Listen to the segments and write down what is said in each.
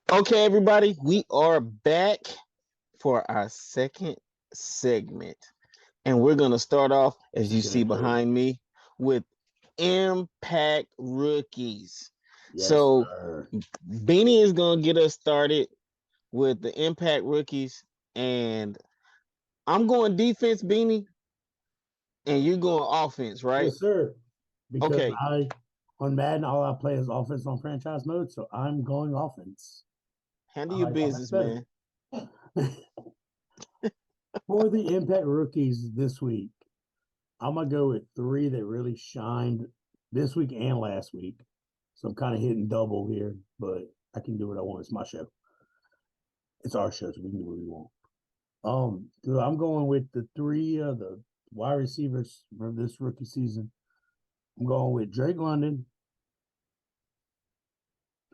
Okay, everybody, we are back for our second segment. And we're going to start off, as you Second see and third. behind me, with Impact Rookies. Yes, So, sir. Beanie is going to get us started with the Impact Rookies. And I'm going defense, Beanie, and you're going offense, right? Yes, sir. Because Okay, on Madden, all I play is offense on franchise mode, so I'm going offense. handle I your like offense business, better. man. For the Impact rookies this week, I'm gonna go with three that really shined this week and last week. So I'm kind of hitting double here, but I can do what I want. It's my show. It's our show, so we can do what we want. So I'm going with the three of the wide receivers for this rookie season. I'm going with Drake London,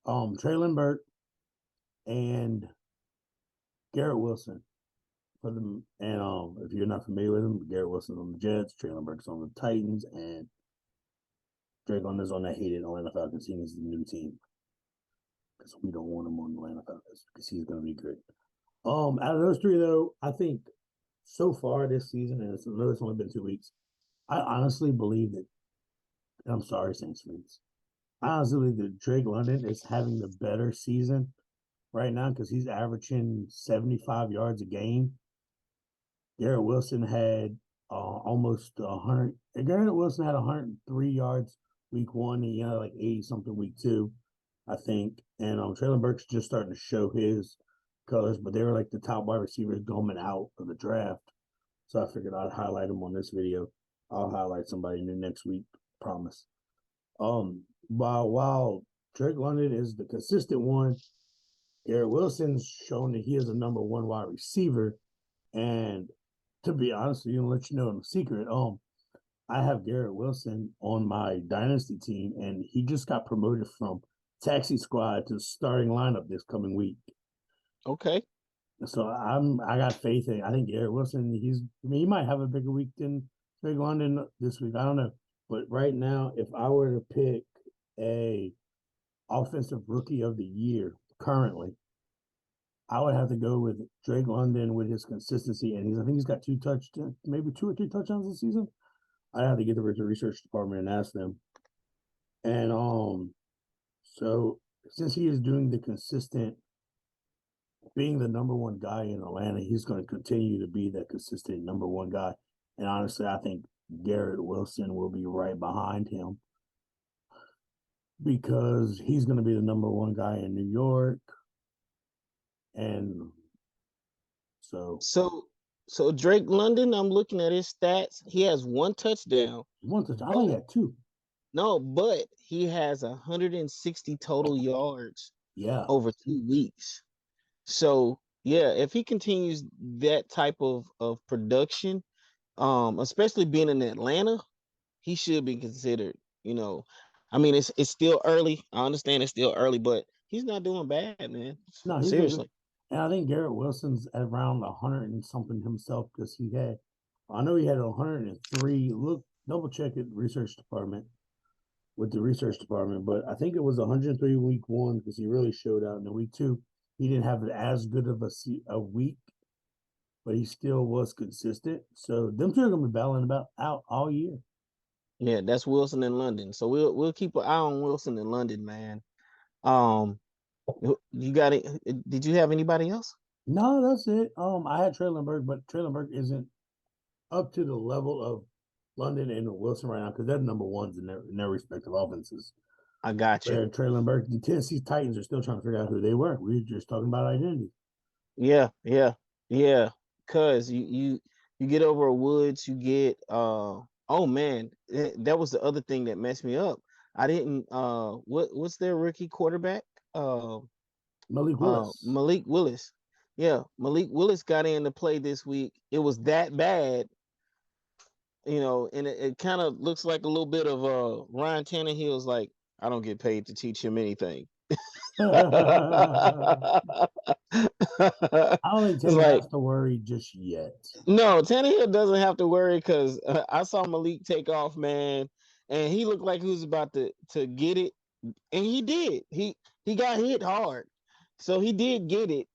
Traylon Burke, and Garrett Wilson for them. And if you're not familiar with them, Garrett Wilson on the Jets, Traylon Burke's on the Titans, and Drake London's on that hated Atlanta Falcons team. He's the new team because we don't want him on the Atlanta Falcons because he's going to be great. Out of those three though, I think so far this season, and I know it's only been 2 weeks. I honestly believe that. I'm sorry, Saints fans. I honestly believe that Drake London is having the better season right now because he's averaging 75 yards a game. Garrett Wilson had almost 100. Garrett Wilson had 103 yards week one. He had like 80 something week two, I think. And Traylon Burke's just starting to show his colors, but they were like the top wide receivers going out of the draft. So I figured I'd highlight them on this video. I'll highlight somebody new next week, promise. While Drake London is the consistent one, Garrett Wilson's shown that he is a number one wide receiver. And to be honest with you, and let you know in a secret, I have Garrett Wilson on my dynasty team, and he just got promoted from taxi squad to starting lineup this coming week. Okay. So I got faith in. I think Garrett Wilson. I mean, he might have a bigger week than Drake London this week. I don't know, but right now, if I were to pick a offensive rookie of the year currently, I would have to go with Drake London with his consistency, and I think he's got maybe 2 or 3 touchdowns this season. I'd have to get the research department and ask them. And so since he is doing the consistent, being the number one guy in Atlanta, he's going to continue to be that consistent number one guy. And honestly, I think Garrett Wilson will be right behind him because he's going to be the number one guy in New York. And so So, so Drake London, I'm looking at his stats. He has one touchdown. one touchdown. I think he Oh, had two. no, but he has 160 total yards Yeah. over 2 weeks. So yeah, if he continues that type of production, especially being in Atlanta, he should be considered. I mean, it's still early. I understand it's still early, but he's not doing bad, man. No, he's doing good. Seriously. And I think Garrett Wilson's at around 100 and something himself because I know he had 103. Look, double check it, research department with the research department, but I think it was 103 week one because he really showed out in the week two. He didn't have as good of a week, but he still was consistent. So them two are gonna be battling about out all year. Yeah, that's Wilson in London. So we'll keep an eye on Wilson in London, man. Um, you got it? Did you have anybody else? No, that's it. I had Traylon Burke, but Traylon Burke isn't up to the level of London and Wilson right now because they're number ones in their respective offenses. I got you. Where Traylon Burke, the Tennessee Titans are still trying to figure out who they were. We were just talking about identity. Yeah, yeah, yeah. Cause you get over a Woods, you get oh man, that was the other thing that messed me up. I didn't what's their rookie quarterback? Uh Malik Willis. Malik Willis. Yeah, Malik Willis got in to play this week. It was that bad, and it kind of looks like a little bit of Ryan Tannehill's like, I don't get paid to teach him anything. I don't think It's Tannehill like, has to worry just yet. no, Tannehill doesn't have to worry because I saw Malik take off, man, and he looked like he was about to get it, and he did. He got hit hard, So he did get it.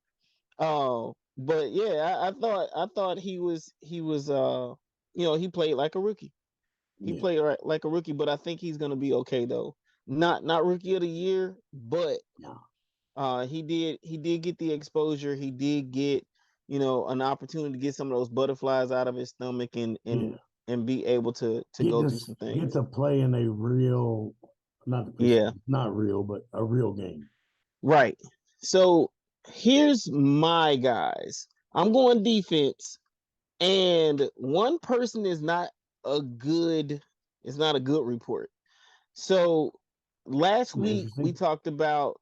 But yeah, I thought he was he played like a rookie. He Yeah, played like a rookie, but I think he's gonna be okay though. Not rookie of the year, but no, he did get the exposure. He did get an opportunity to get some of those butterflies out of his stomach and yeah. and be able to Get go through this, some get things. to play in a real, not the Yeah, preseason, not real, but a real game. right. So here's my guys. I'm going defense, and one person a good is not a good report. So last week we Interesting. talked about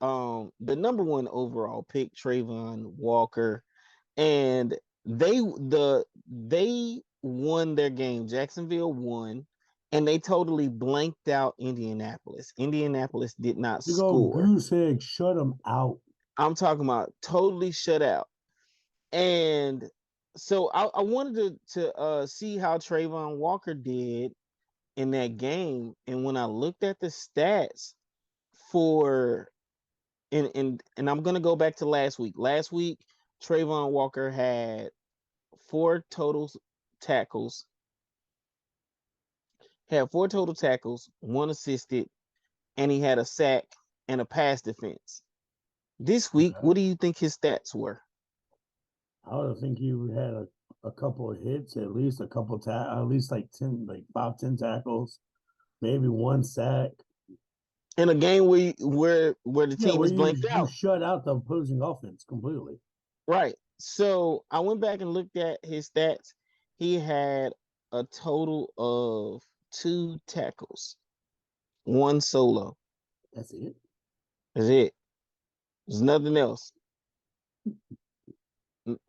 the number one overall pick, Trayvon Walker, and they won their game. Jacksonville won, and they totally blanked out Indianapolis. Indianapolis did not Big old score. goose egg, shut them out. I'm talking about totally shut out. And so I wanted to see how Trayvon Walker did in that game. And when I looked at the stats for and I'm gonna go back to last week. Last week, Trayvon Walker had tackles, four total tackles, one assisted, and he had a sack and a pass defense. This week, Okay. what do you think his stats were? I would think you had a couple of hits, at least a couple at least like 10, like 5, 10 tackles, maybe one sack. In a game where the Yeah, team where is blanked you out. shut out the opposing offense completely. Right. So I went back and looked at his stats. He had a total of two tackles, one solo. That's it. That's it. There's nothing else.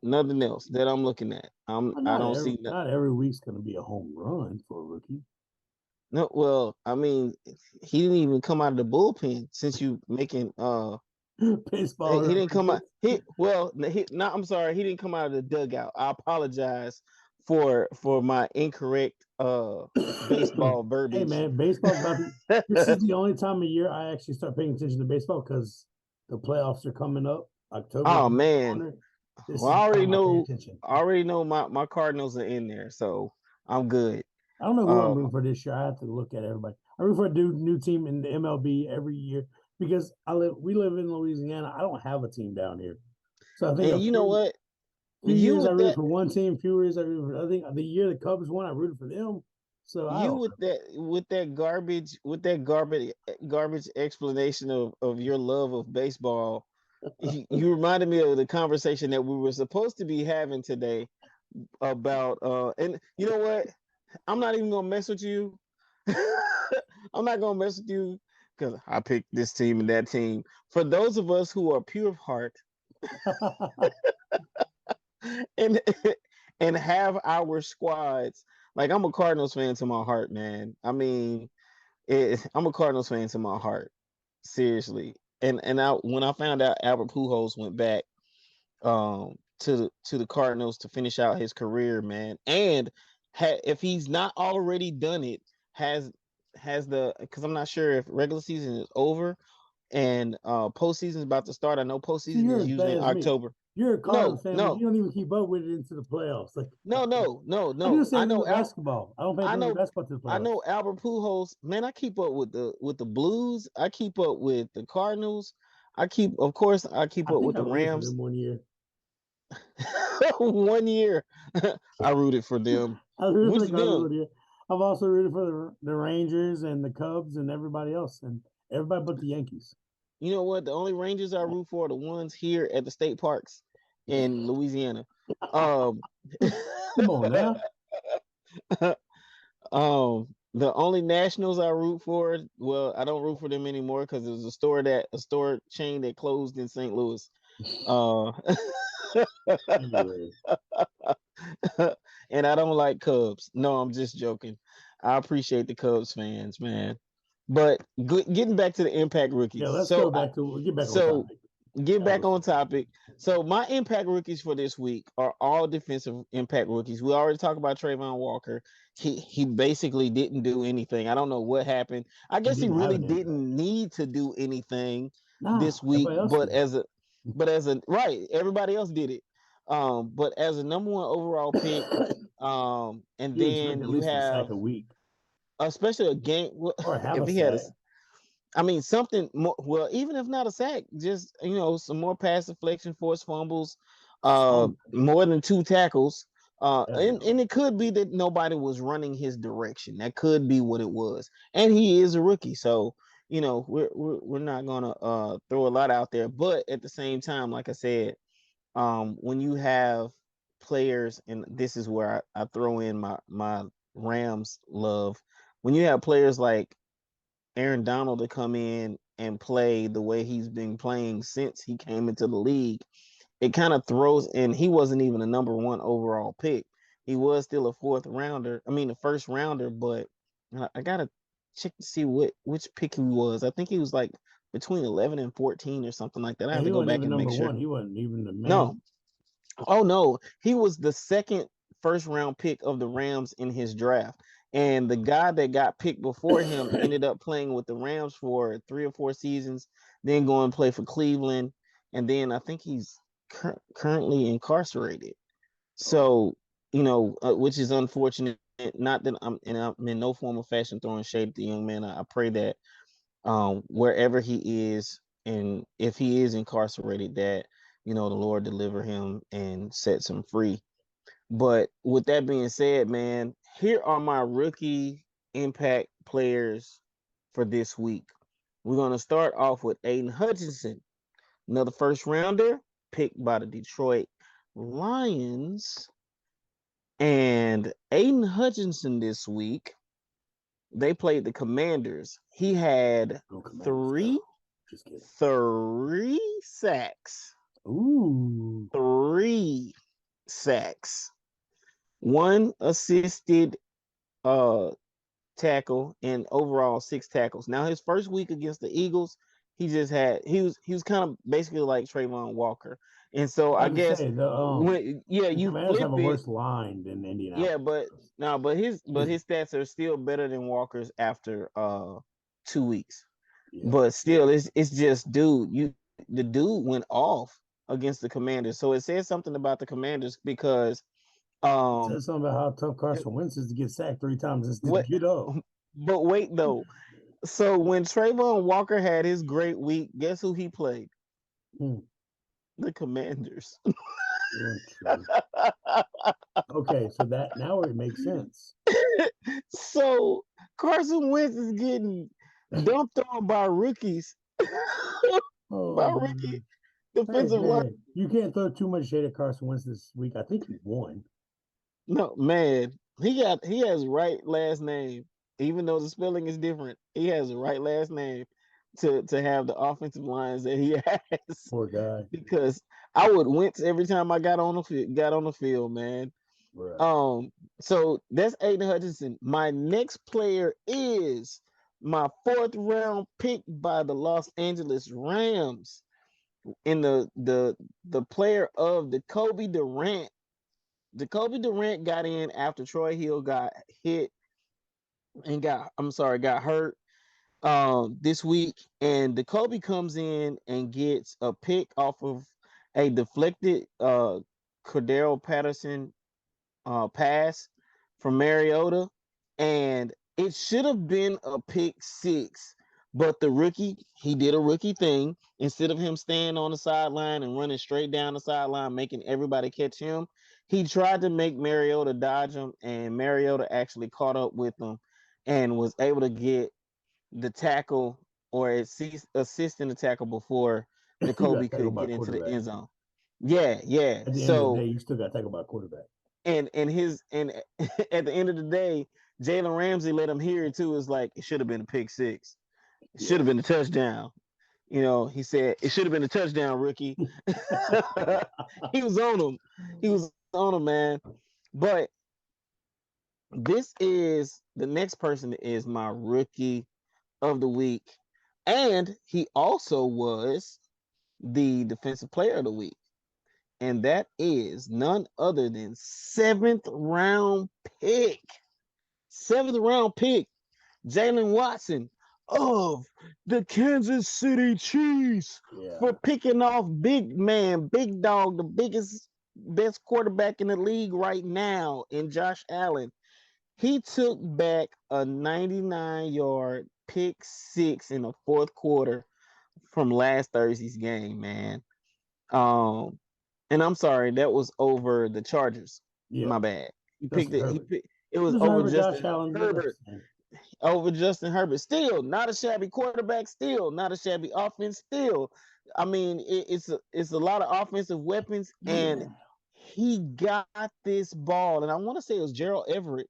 Nothing else that I'm looking at. Well, I don't see not every week's going to be a home run for a rookie. no. Well, I mean, he didn't even come out of the bullpen since you making Baseball he didn't come out. references. No, I'm sorry. He didn't come out of the dugout. I apologize for my incorrect baseball Hey verbiage. man, baseball's about to. This is the only time of year I actually start paying attention to baseball because the playoffs are coming up. October's Oh around the man. corner. This Well, is the time I pay attention. I already know my Cardinals are in there, so I'm good. I don't know who I'm Uh, rooting for this year. I have to look at everybody. I root for a new team in the MLB every year because we live in Louisiana. I don't have a team down here, so I think and a you know what? few You years I with rooted that for one team, few years I rooted for. I think the year the Cubs won, I rooted for them. So I you don't with that garbage explanation of your love of baseball, you reminded me of the conversation that we were supposed to be having today about and you know what? I'm not even gonna mess with you. I'm not gonna mess with you because I picked this team and that team. For those of us who are pure of heart know. and and have our squads, like I'm a Cardinals fan to my heart, man. I mean, I'm a Cardinals fan to my heart, seriously. And when I found out Albert Pujols went back to the Cardinals to finish out his career, man. And if he's not already done it, has the because I'm not sure if regular season is over and postseason is about to start. I know See, postseason you're is as usually bad in as me. October. You're a Cardinals No, fan, but no, you don't even keep up with it into the playoffs. Like no, no, no, I do no. the same thing with basketball. I don't pay I attention to know, basketball to the I playoffs. know Albert Pujols. Man, I keep up with the Blues. I keep up with the Cardinals. Of course, I keep I up think with I the rooted for Rams. them one year. 1 year, I rooted for them. I rooted for Which the Cardinals them? one year. I've also rooted for the Rangers and the Cubs and everybody else and everybody but the Yankees. You know what? The only Rangers I root for are the ones here at the state parks in Louisiana. Um, Come on now. the only Nationals I root for, well, I don't root for them anymore because it was a store chain that closed in St. Louis. Uh, Anyway, and I don't like Cubs. No, I'm just joking. I appreciate the Cubs fans, man. But getting back to the impact yeah, rookies. let's go back to we'll get back on So topic. get That back was on topic. So my impact rookies for this week are all defensive impact rookies. We already talked about Trayvon Walker. He basically didn't do anything. I don't know what happened. I he guess he didn't have really an impact. didn't need to do anything Nah, this week, everybody else did. but as a right, everybody else did it. But as a number one overall pick, and You expect then at you least a sack have a week especially a game. or have If a he had a, sack. I mean, something more. Well, even if not a sack, just some more pass deflection, forced fumbles, Something. more than two tackles. And Definitely. it could be that nobody was running his direction. That could be what it was. And he is a rookie, so we're not gonna throw a lot out there. But at the same time, like I said, when you have players, and this is where I throw in my Rams love. When you have players like Aaron Donald to come in and play the way he's been playing since he came into the league, it kind of throws. And he wasn't even a number one overall pick. He was still a fourth rounder. I mean, a first rounder, but I gotta check to see which pick he was. I think he was like between 11 and 14 or something like that. I And have he to go wasn't back even and make number sure. one. He wasn't even the No, main. oh no, he was the second first round pick of the Rams in his draft. And the guy that got picked before him ended up playing with the Rams for 3 or 4 seasons, then going and play for Cleveland, and then I think he's currently incarcerated. Oh, So, which is unfortunate. Not that I'm in no form of fashion throwing shade at the young man. I pray that wherever he is, and if he is incarcerated, that the Lord deliver him and sets him free. But with that being said, man, here are my rookie impact players for this week. We're gonna start off with Aiden Hutchinson, another first rounder picked by the Detroit Lions. And Aiden Hutchinson this week, they played the Commanders. He had go Commanders, three go. Just kidding. three sacks, Ooh. three sacks, one assisted uh tackle, and overall six tackles. Now his first week against the Eagles, he was kind of basically like Trayvon Walker. And so I I was to guess say when the you Commanders flip have a it, worse line than yeah, Indianapolis but does. no, but his stats are still better than Walker's after 2 weeks. Yeah. But still, it's just the dude went off against the Commanders. So it says something about the Commanders because It um says something about how tough Carson Wentz is to get sacked 3 times and still what get up. but wait though. So when Trayvon Walker had his great week, guess who he played? Hmm. The Commanders. True. Okay, so that now it makes sense. So Carson Wentz is getting dumped on by rookies, by Oh rookie man. Hey defensive line. man, you can't throw too much shade at Carson Wentz this week. I think he won. No, man, he has right last name, even though the spelling is different. He has the right last name to have the offensive lines that he has. Poor guy. Because I would wince every time I got on the field, man. Right. Um, so that's Aiden Hutchinson. My next player is my fourth round pick by the Los Angeles Rams in the player of the Kobe Durant. Jacoby Durant got in after Troy Hill got hit and got hurt this week, and Jacoby comes in and gets a pick off of a deflected Cordero Patterson pass from Mariota, and it should have been a pick six. But the rookie, he did a rookie thing. Instead of him staying on the sideline and running straight down the sideline, making everybody catch him, he tried to make Mariota dodge him, and Mariota actually caught up with him and was able to get the tackle or assisting the tackle before You got Jacoby tackled could by a get into the quarterback. end zone. Yeah, yeah. At the end of the So day, you still got tackled by a quarterback. and at the end of the day, Jalen Ramsey let him hear it too. It's like it should have been a pick six. It should Yeah. have been a touchdown. He said it should have been a touchdown, rookie. He was on him. He was on him, man. But this is the next person that is my rookie of the week. And he also was the defensive player of the week. And that is none other than pick. Seventh round pick, Jalen Watson of the Kansas City Chiefs Yeah. for picking off big man, big dog, the biggest, best quarterback in the league right now in Josh Allen. He took back a 99-yard pick six in the fourth quarter from last Thursday's game, man. Um, and I'm sorry, that was over the Chargers. Yeah. My bad. He picked Justin it. He Herbert. picked. It was Justin over Herbert, Josh Justin Allen, they're about Herbert. the same. Over Justin Herbert. Still not a shabby quarterback. Still not a shabby offense. Still, I mean, it's a lot of offensive weapons, and Yeah. he got this ball. And I want to say it was Gerald Everett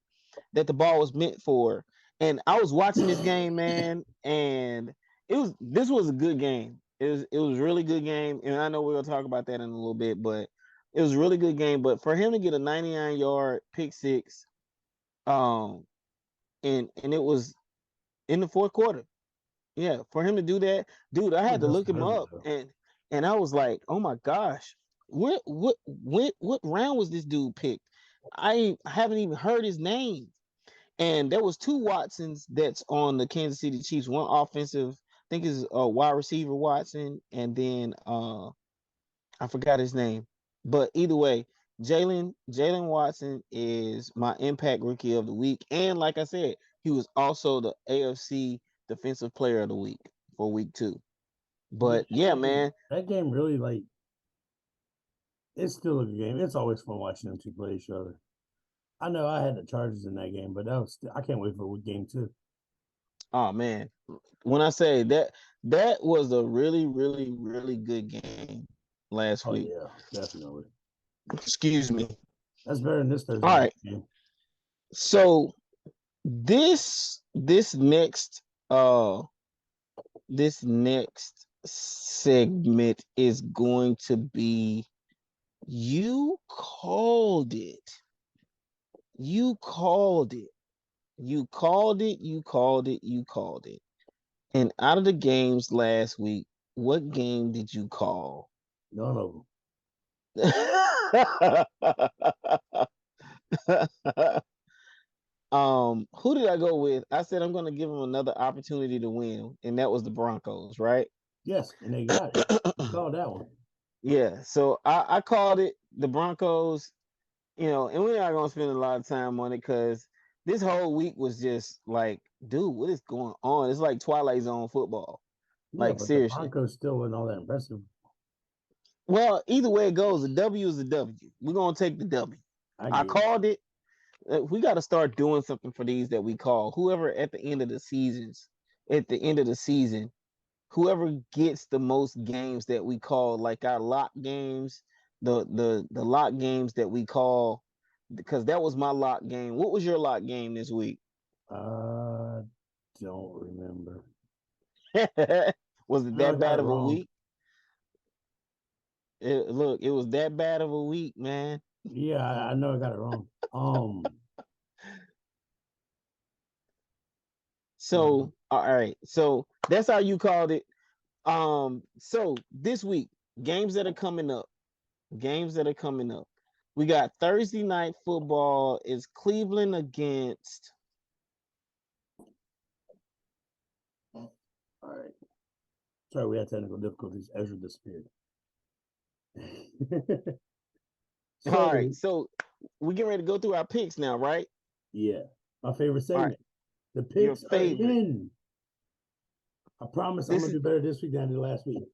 that the ball was meant for. And I was watching this game, man, and this was a good game. It was a really good game, and I know we're gonna talk about that in a little bit, but it was a really good game. But for him to get a 99-yard pick six, um, and it was in the fourth quarter. Yeah, for him to do that, dude, I For had to look Justin him Herbert, up, though. and I was like, oh my gosh, what round was this dude picked? I haven't even heard his name. And there was two Watsons that's on the Kansas City Chiefs. One offensive, I think is a wide receiver Watson, and then I forgot his name. But either way, Jalen Watson is my impact rookie of the week. And like I said, he was also the AFC defensive player of the week for week two. Yeah, But yeah, man. that game really like it's still a good game. It's always fun watching them two play each other. I know I had the Chargers in that game, but that was I can't wait for game two. Oh man. When I say that was a really, really, really good game last Oh week. yeah, definitely. Excuse me. That's better than this Thursday All night right. game. So this next this next segment is going to be you called it. You called it. You called it. You called it. You called it. And out of the games last week, what game did you call? None of them. Who did I go with? I said I'm going to give them another opportunity to win, and that was the Broncos, right? Yes, and they got it. You called that one. Yeah, so I called it the Broncos, and we're not gonna spend a lot of time on it because this whole week was just like, dude, what is going on? It's like Twilight Zone football. Yeah, Like but the seriously. Broncos still wasn't all that impressive. Well, either way it goes, a W is a W. We're gonna take the W. I I guess. called it. We got to start doing something for these that we call. Whoever at the end of the season, whoever gets the most games that we call, like our lock games, the lock games that we call, because that was my lock game. What was your lock game this week? I don't remember. Was it I know I that got bad it of a wrong. week? Look, it was that bad of a week, man. Yeah, I know I got it wrong. So, all right. So that's how you called it. So this week, games that are coming up. Games that are coming up. We got Thursday night football is Cleveland against. all right. Sorry, we had technical difficulties. Ezra disappeared. All right, So so we getting ready to go through our picks now, right? yeah, my favorite All right, segment. The your picks are favorite. in. I promise I'm This gonna is do better this week than I did last week.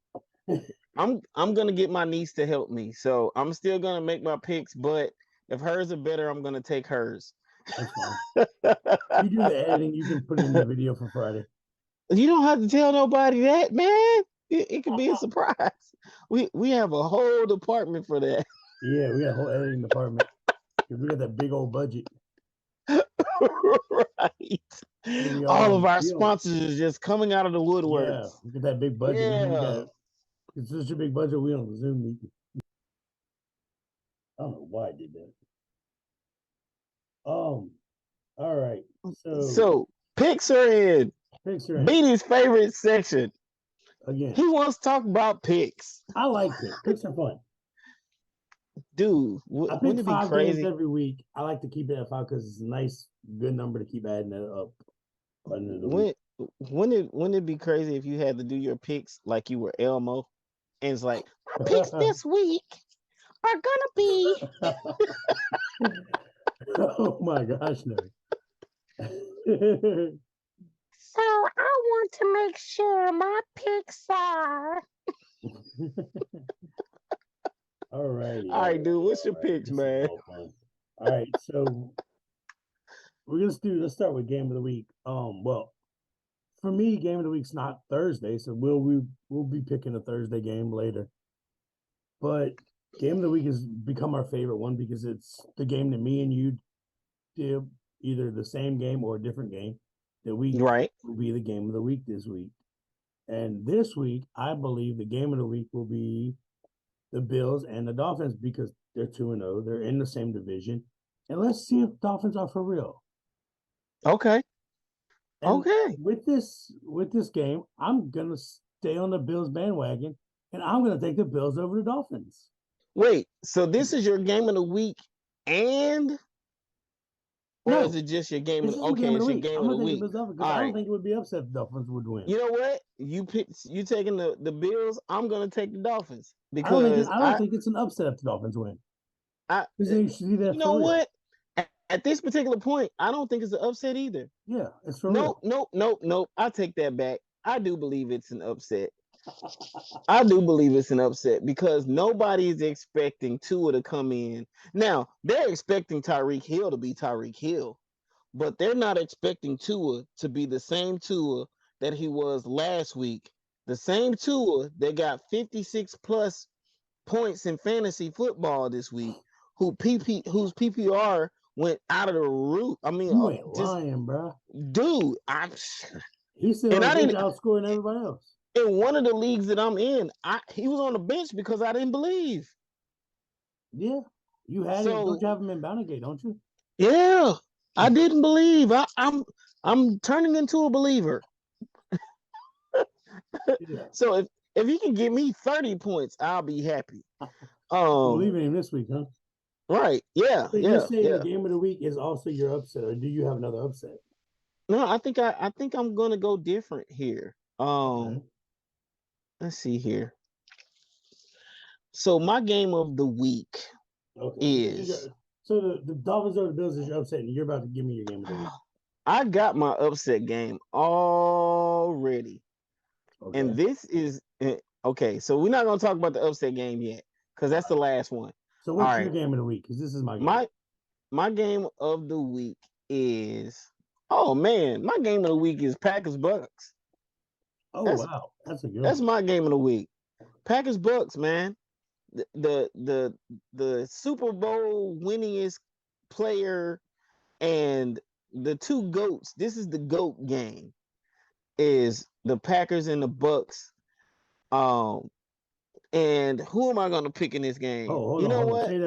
I'm gonna get my niece to help me, so I'm still gonna make my picks, but if hers are better, I'm gonna take hers. That's fine. You do the editing, you can put it in the video for Friday. You don't have to tell nobody that, man. It could be a surprise. We have a whole department for that. Yeah, we got a whole editing department because we got that big old budget. Right. We All of our we don't. sponsors are just coming out of the Yeah, woodworks. we got that big budget, and we Yeah. got it's such a big budget. We don't Zoom meeting. I don't know why I did that. All right. So So picks are in. picks are in Beatty's favorite section. again. He wants to talk about picks. I like picks. Picks are fun. Dude, I wouldn't pick it be 5 games crazy? every week. I like to keep it at 5 because it's a nice, good number to keep adding it up by the end of the When week. Wouldn't it be crazy if you had to do your picks like you were Elmo, and it's like my picks this week are gonna be. Oh my gosh, no. So I want to make sure my picks are. All righty, All right, dude. What's all your righty. picks, This is man? all fun. All right, so let's start with game of the week. Well, for me, game of the week's not Thursday, so we'll be picking a Thursday game later. But game of the week has become our favorite one because it's the game that me and you did, either the same game or a different game that we Right. will be the game of the week this week. And this week, I believe the game of the week will be the Bills and the Dolphins because they're 2-0. They're in the same division. And let's see if Dolphins are for real. Okay. And Okay. with this game, I'm gonna stay on the Bills bandwagon and I'm gonna take the Bills over the Dolphins. Wait. So this is your game of the week, and or is No, it just your game of it's the? just my game Okay, of the it's your week. game I'm of gonna the take the week. Bills over because All I don't right. think it would be upset if the Dolphins would win. You know what? You taking the Bills. I'm gonna take the Dolphins I because don't think it's an upset if the Dolphins win. I Because they should see you that know for real. what? At this particular point, I don't think it's an upset either. Yeah, it's for Nope, real. nope, nope, nope. I take that back. I do believe it's an upset. I do believe it's an upset because nobody is expecting Tua to come in. Now, they're expecting Tyreek Hill to be Tyreek Hill, but they're not expecting Tua to be the same Tua that he was last week. The same Tua that got 56 plus points in fantasy football this week, whose PPR went out of the roof. I mean, You ain't just lying, bro. dude, I'm He's still and on the I bench didn't outscoring everybody else. in one of the leagues that I'm in, he was on the bench because I didn't believe. Yeah. You had him. Don't So you have him in Bounty don't you? yeah, I didn't believe. I'm turning into a believer. Yeah. So if he can give me 30 points, I'll be happy. You Um, believe in him this week, huh? right, yeah, So you're yeah, saying the yeah. game of the week is also your upset, or do you have another upset? No, I think I'm gonna go different here. Okay. Let's see here. So my game of the week Okay. So this is is your the Dolphins over the Bills is your upset, and you're about to give me your game of the week. I got my upset game already. Okay. And this is okay. So we're not gonna talk about the upset game yet, because All that's the right. last one. So All what's your right. game of the week? Because this is my game. My game of the week is oh man, my game of the week is Packers Bucks. Oh That's wow, that's a good that's one. my game of the week. Packers Bucks, man. The Super Bowl winningest player and the two goats. This is the goat game. Is the Packers and the Bucks. Um, and who am I going to pick in this game? Oh, hold You on, know hold on. what? Say that